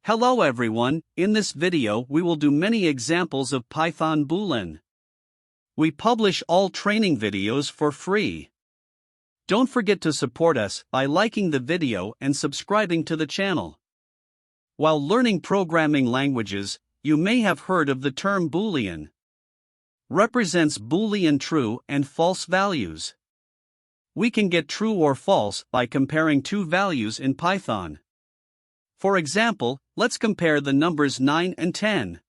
Hello everyone, in this video we will do many examples of Python Boolean. We publish all training videos for free. Don't forget to support us by liking the video and subscribing to the channel. While learning programming languages, you may have heard of the term Boolean. Represents Boolean true and false values. We can get true or false by comparing two values in Python. For example, let's compare the numbers 9 and 10.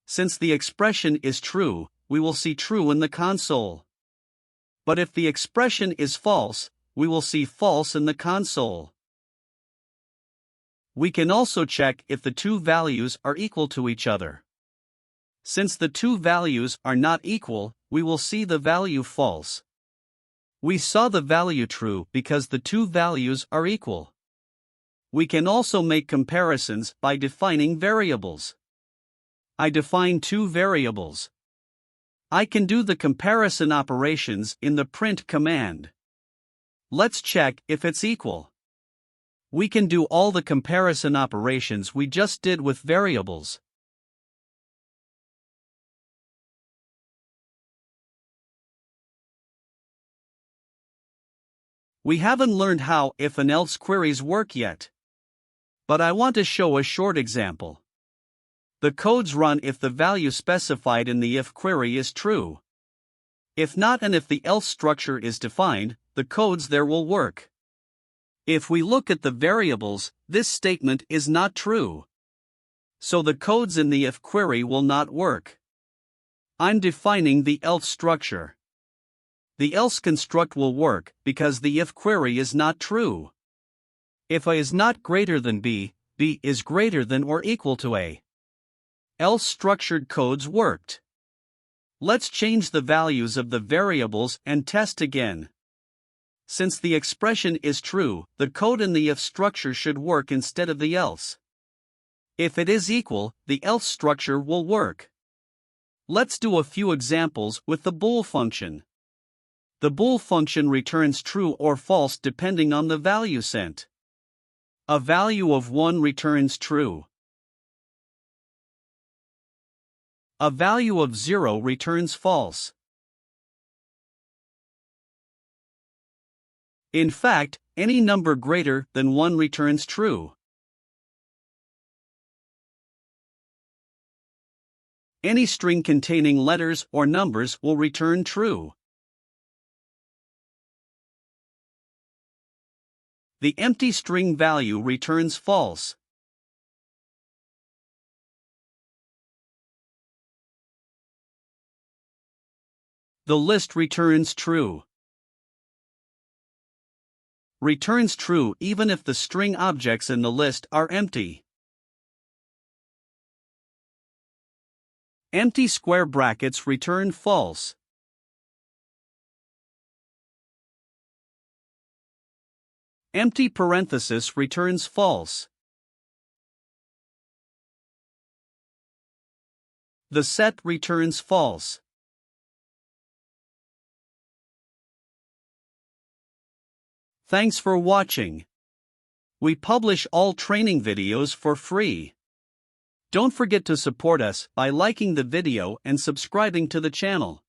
Since the expression is true, we will see true in the console. But if the expression is false, we will see false in the console. We can also check if the two values are equal to each other. Since the two values are not equal, we will see the value false. We saw the value true because the two values are equal. We can also make comparisons by defining variables. I define two variables. I can do the comparison operations in the print command. Let's check if it's equal. We can do all the comparison operations we just did with variables. We haven't learned how if and else queries work yet. But I want to show a short example. The codes run if the value specified in the if query is true. If not and if the else structure is defined, the codes there will work. If we look at the variables, this statement is not true. So the codes in the if query will not work. I'm defining the else structure. The else construct will work because the if query is not true. If A is not greater than B, B is greater than or equal to A. Else structured codes worked. Let's change the values of the variables and test again. Since the expression is true, the code in the if structure should work instead of the else. If it is equal, the else structure will work. Let's do a few examples with the bool function. The bool function returns true or false depending on the value sent. A value of 1 returns true. A value of 0 returns false. In fact, any number greater than 1 returns true. Any string containing letters or numbers will return true. The empty string value returns false. The list returns true. Returns true even if the string objects in the list are empty. Empty square brackets return false. Empty parenthesis returns false. The set returns false. Thanks for watching. We publish all training videos for free. Don't forget to support us by liking the video and subscribing to the channel.